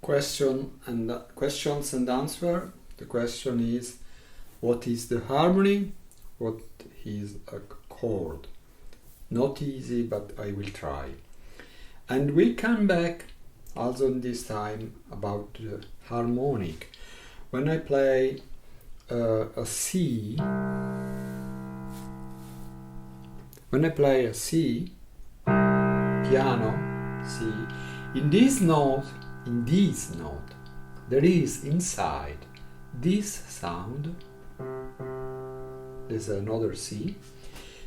questions and answer. The question is, what is the harmony? What is a chord? Not easy, but I will try. And we come back also in this time about the harmonic. When I play a C, piano C, in this note, there is inside this sound. There's another C.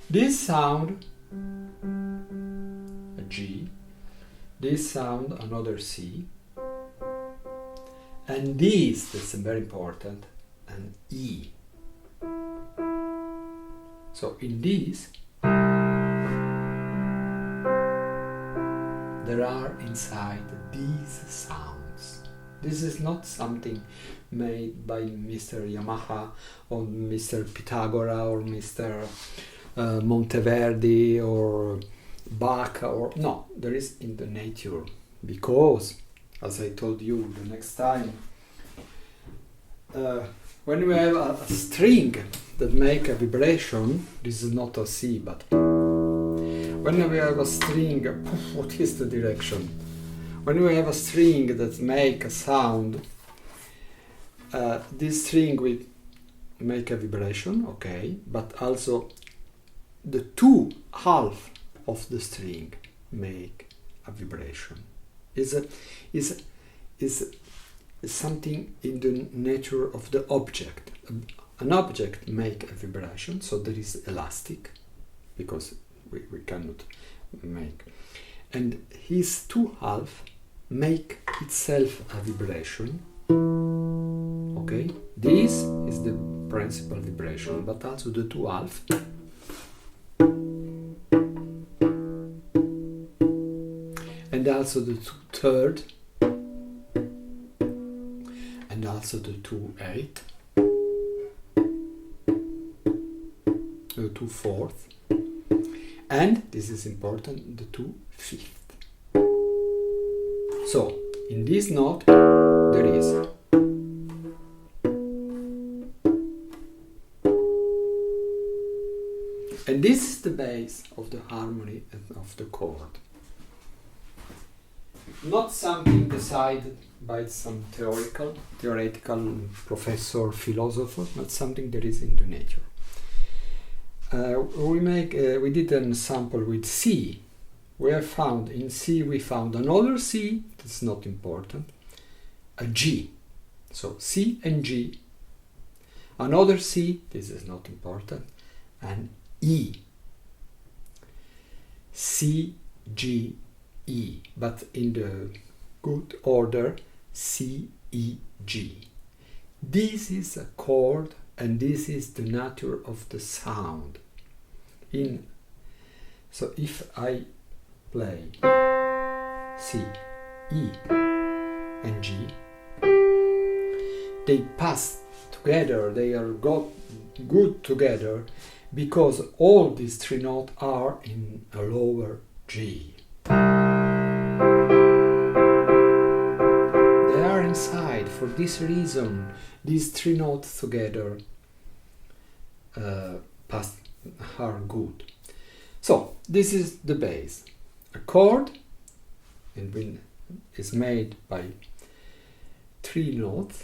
This sound, a G. This sound, another C. And this is very important, an E. So in this, there are inside these sounds. This is not something made by Mr. Yamaha or Mr. Pythagora or Mr. Monteverdi or Bach, or no, there is in the nature, because as I told you the next time, when we have a string that make a vibration, this is not a C, but when we have a string, what is the direction? When we have a string that make a sound, this string will make a vibration, okay, but also the two half of the string make a vibration. Is something in the nature of the object. An object make a vibration, so there is elastic, because we cannot make. And his two half make itself a vibration. Okay, this is the principal vibration, but also the two half. And also the third, and also the 2/8, the 2/4, and this is important, the 2/5. So in this note there is and this is the base of the harmony and of the chord. Not something decided by some theoretical professor, philosopher, but something that is in the nature. We did an sample with C. In C we found another C, that's not important, a G. So C and G, another C, this is not important, and E. C, G, E, but in the good order, C, E, G. This is a chord, and this is the nature of the sound. So if I play C, E, and G, they pass together, they are good together, because all these three notes are in a lower G. They are inside. For this reason, these three notes together are good. So this is the base. A chord is made by three notes,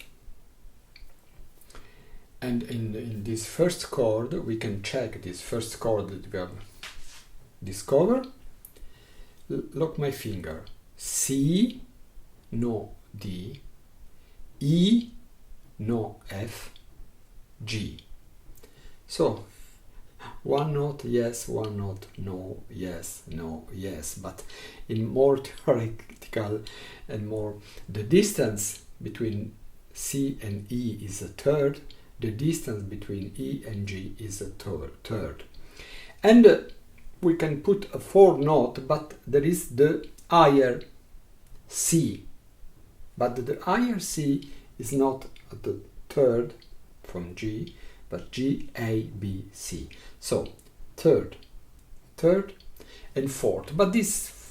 and in this first chord we can check this first chord that we have discovered. Look my finger. C, no D, E, no F, G. So one note yes, one note no, yes, no, yes. But in more theoretical and more, the distance between C and E is a third. The distance between E and G is a third. And we can put a fourth note, but there is the higher C. But the higher C is not at the third from G, but G, A, B, C. So third, and fourth. But this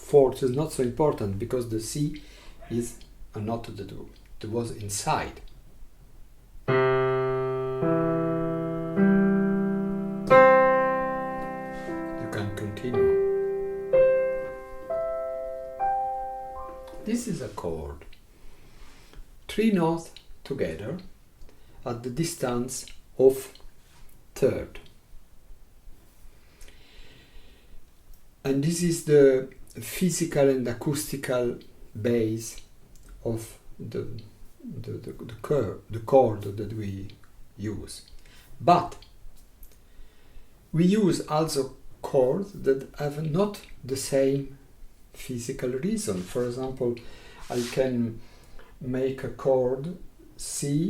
fourth is not so important because the C is a note that was inside. You can continue. This is a chord. 3 notes together at the distance of third. And this is the physical and acoustical base of the chord that we use. But we use also chords that have not the same physical reason. For example, I can make a chord C,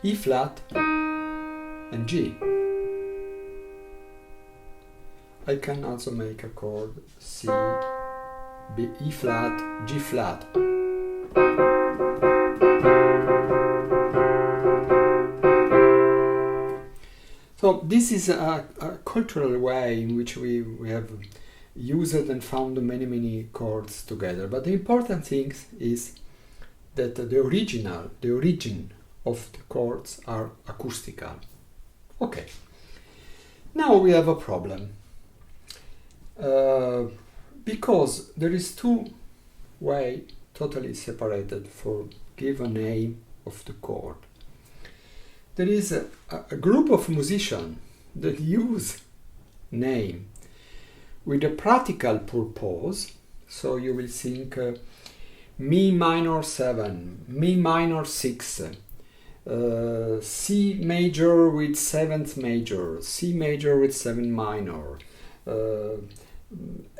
E flat and G. I can also make a chord C, B, E flat, G flat. So this is a cultural way in which we have used and found many chords together. But the important thing is that the origin of the chords are acoustical. Okay. Now we have a problem. Because there is 2 ways totally separated for give a name of the chord. There is a group of musicians that use name with a practical purpose. So you will think Mi minor 7, Mi minor 6, C major with 7th major, C major with 7 minor,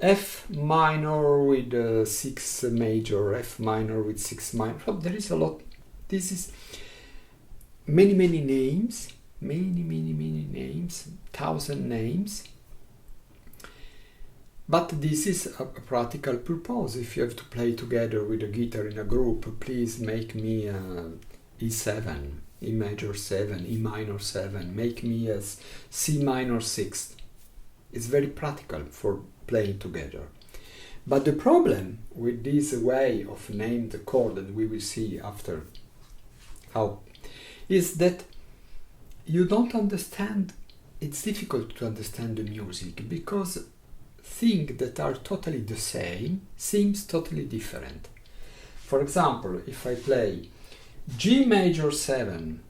F minor with 6 major, F minor with 6 minor. So there is a lot. This is many names, many names, 1,000 names. But this is a practical purpose. If you have to play together with a guitar in a group, please make me E7, E major 7, E minor 7, make me a C minor 6. It's very practical for playing together. But the problem with this way of naming the chord that we will see after how is that you don't understand. It's difficult to understand the music because things that are totally the same seems totally different. For example, if I play G major 7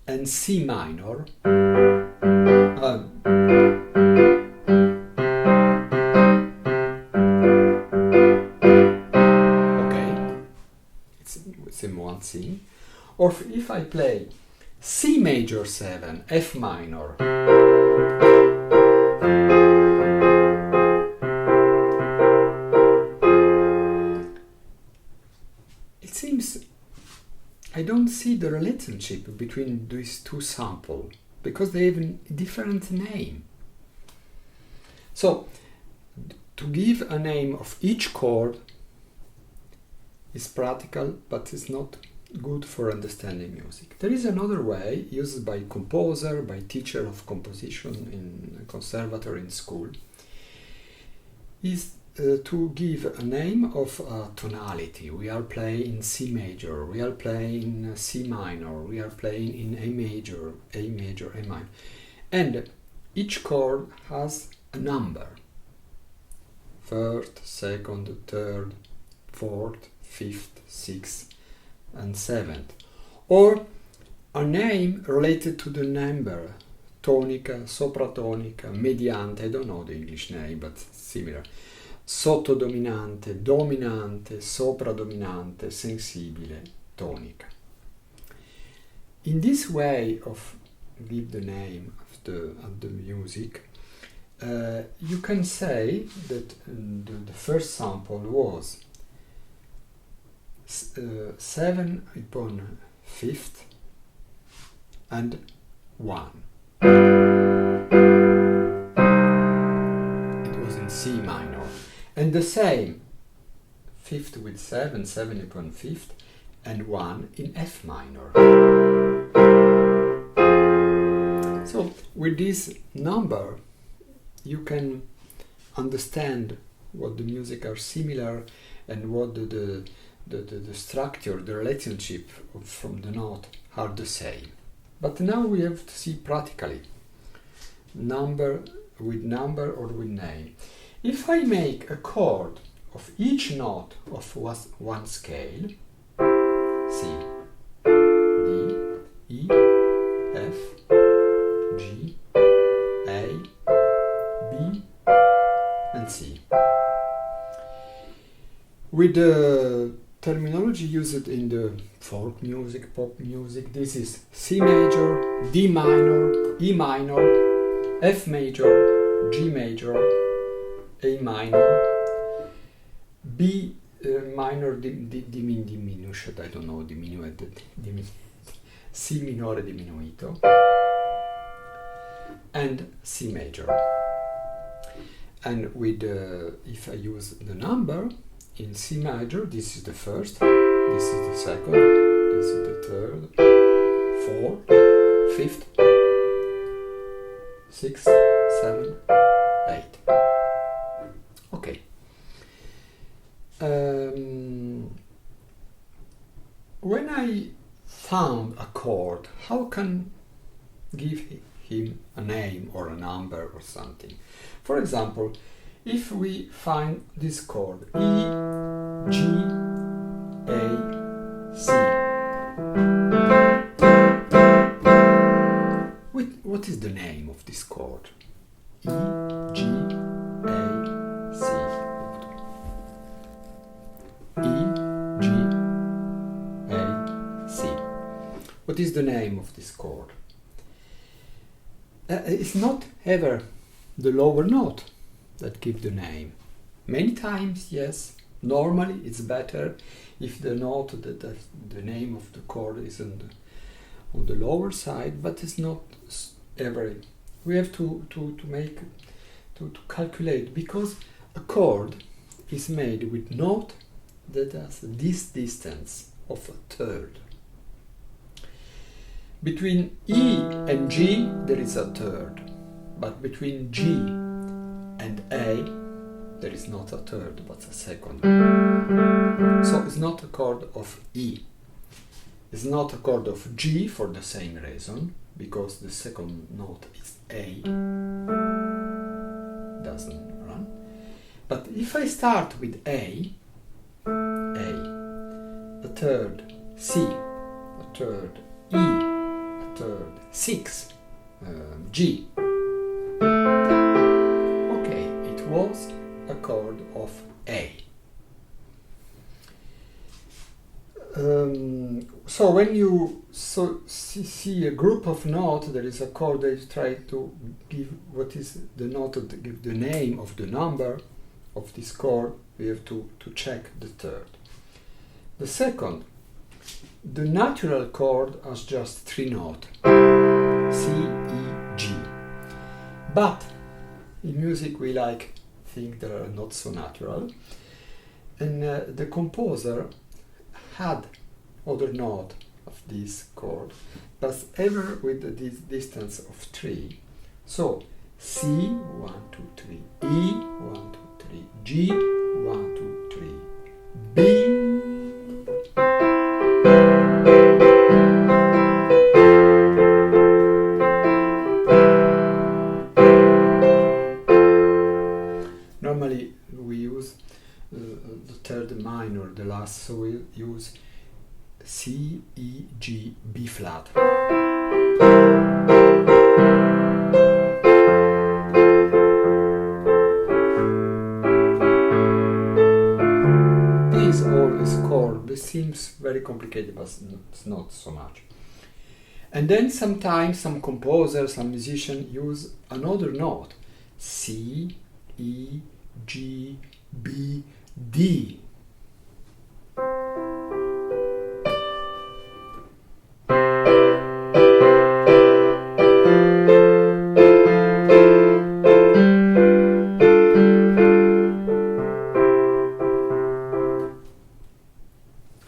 and C minor, okay, it's in one thing. Or if I play C major 7, F minor, it seems I don't see the relationship between these 2 samples because they have a different name. So to give a name of each chord is practical, but it's not good for understanding music. There is another way used by composer, by teacher of composition in a conservatory in school, is to give a name of a tonality. We are playing in C major, we are playing in C minor, we are playing in A major, A minor. And each chord has a number. 1st, 2nd, 3rd, 4th, 5th, 6th, and 7th. Or a name related to the number. Tonica, sopratonica, mediante, I don't know the English name, but similar. Sottodominante, dominante, sopradominante, sensibile, tonica. In this way of give the name of the music, you can say that the first sample was 7 upon 5th and 1. It was in C minor. And the same 5th with 7, 7 upon 5th, and 1 in F minor. So with this number you can understand what the music are similar and what the structure, the relationship from the note are the same. But now we have to see practically, number with number or with name. If I make a chord of each note of one scale, C, D, E, F, G, A, B, and C. With the terminology used in the folk music, pop music, this is C major, D minor, E minor, F major, G major, A minor, B minor diminuished, I don't know, diminued, C minore diminuito, and C major. And with if I use the number in C major, this is the first, this is the second, this is the third, fourth, fifth, sixth, seventh, eighth. Okay. When I found a chord, how can give him a name or a number or something? For example, if we find this chord E, G, A, C, what is the name of this chord? E, G, A, C. E, G, A, C. What is the name of this chord? It's not ever the lower note that gives the name. Many times, yes. Normally, it's better if the note that the name of the chord is on the lower side, but it's not ever. We have to calculate, because a chord is made with note that has this distance of a third. Between E and G there is a third, but between G and A there is not a third but a second. So it's not a chord of E. It's not a chord of G for the same reason, because the second note is A, doesn't run. But if I start with A, a third C, a third E, a third 6, G. Okay, it was a chord of A. So when you see a group of notes, there is a chord that try to give what is the note, to give the name of the number of this chord. We have to check the third. The second, the natural chord has just 3 notes, C, E, G. But in music we like things that are not so natural, and the composer had other note of this chord, but ever with this distance of 3. So C, 1, 2, 3, E, 1, 2, 3, G, 1, 2, 3, B. Normally we use the third minor, the last, so we use C, E, G, B flat. This all is chord. This seems very complicated, but it's not so much. And then sometimes some composers, some musicians use another note, C, E, G, B, D.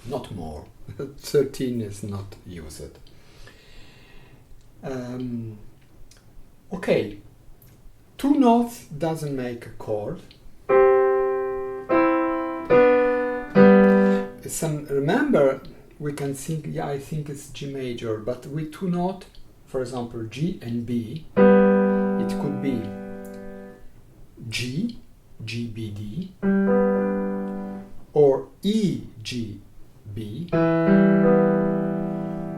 Not more. 13 is not used. Okay, 2 notes doesn't make a chord. remember, we can think, yeah, I think it's G major, but with two notes, for example, G and B, it could be G, G, B, D, or E, G, B,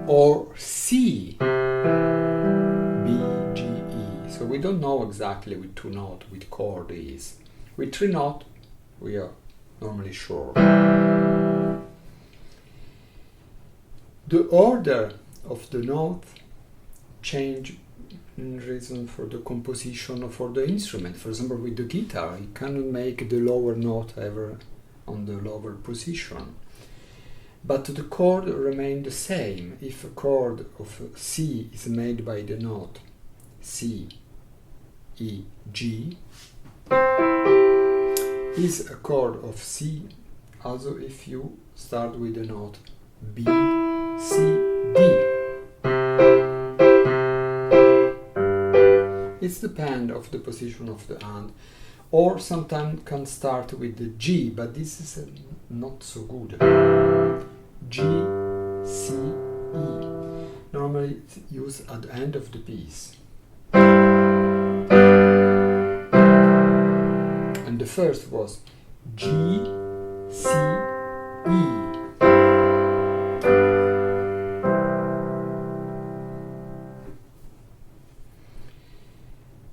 or C, B, G, E. So we don't know exactly with two notes which chord is. With three notes, we are normally sure. The order of the notes change in reason for the composition or for the instrument. For example, with the guitar, you cannot make the lower note ever on the lower position. But the chord remains the same. If a chord of C is made by the note C, E, G, is a chord of C also if you start with the note B, C, D. It depends of the position of the hand, or sometimes can start with the G, but this is not so good. G, C, E. Normally it's used at the end of the piece. And the first was G, C, E.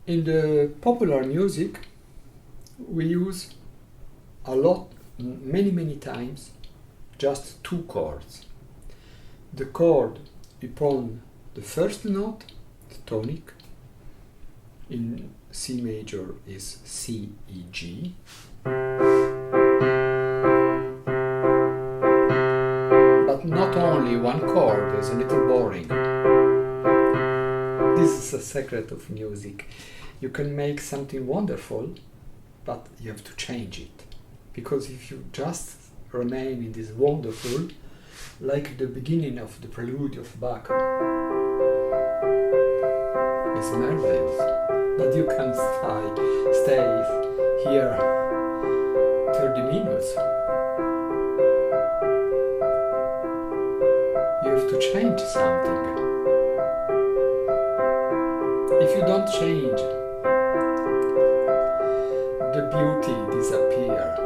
In the popular music, we use a lot, many times, just two chords. The chord upon the first note, the tonic, in C major is C, E, G. But not only one chord is a little boring. This is a secret of music. You can make something wonderful, but you have to change it. Because if you just remain in this wonderful, like the beginning of the prelude of Bach, it's marvelous. But you can stay here 30 minutes. You have to change something. If you don't change, the beauty disappears.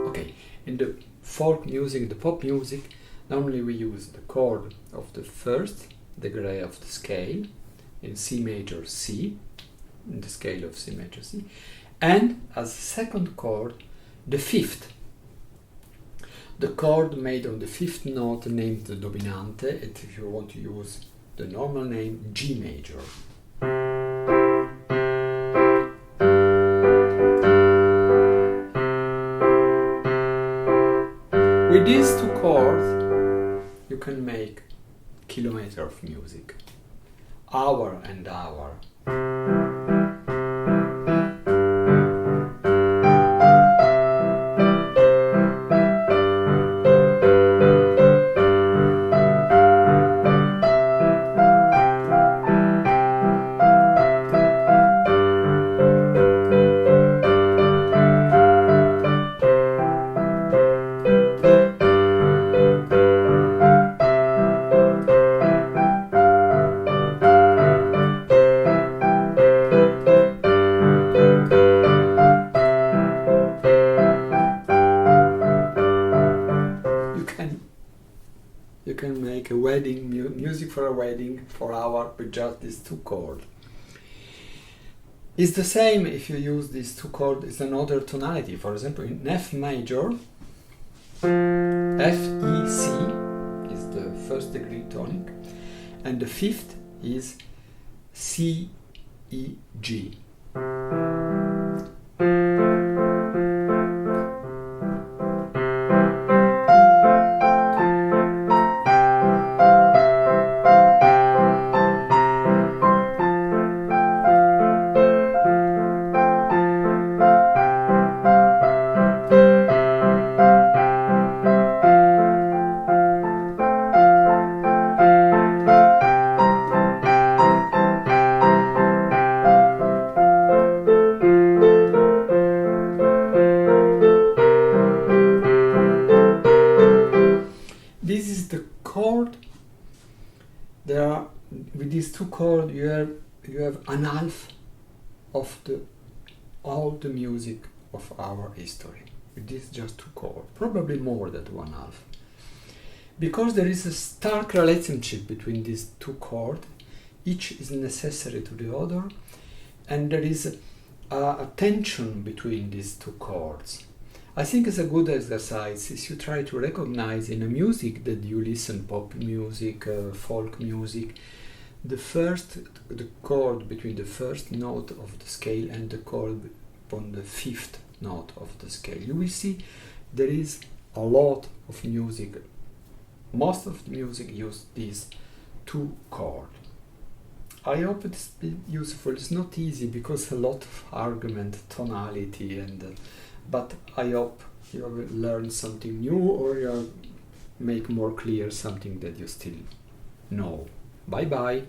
Okay, in the folk music, the pop music, normally we use the chord of the first degree of the scale in C major C, in the scale of C major C, and as second chord, the fifth. The chord made on the fifth note named the dominante, and if you want to use the normal name, G major. With these two chords, you can make kilometers of music, hour and hour. You can make a wedding, music for a wedding for hour with just these two chords. It's the same if you use these two chords, it's another tonality. For example, in F major, F, E, C is the first degree tonic, and the fifth is C, E, G. these two chords you have an half of all the music of our history. With these just two chords, probably more than one half. Because there is a stark relationship between these two chords, each is necessary to the other, and there is a tension between these two chords. I think it's a good exercise if you try to recognize in a music that you listen, pop music, folk music, the chord between the first note of the scale and the chord on the fifth note of the scale. You will see there is a lot of music. Most of the music use these two chords. I hope it's been useful. It's not easy because a lot of argument, tonality, but I hope you will learn something new or you make more clear something that you still know. Bye bye.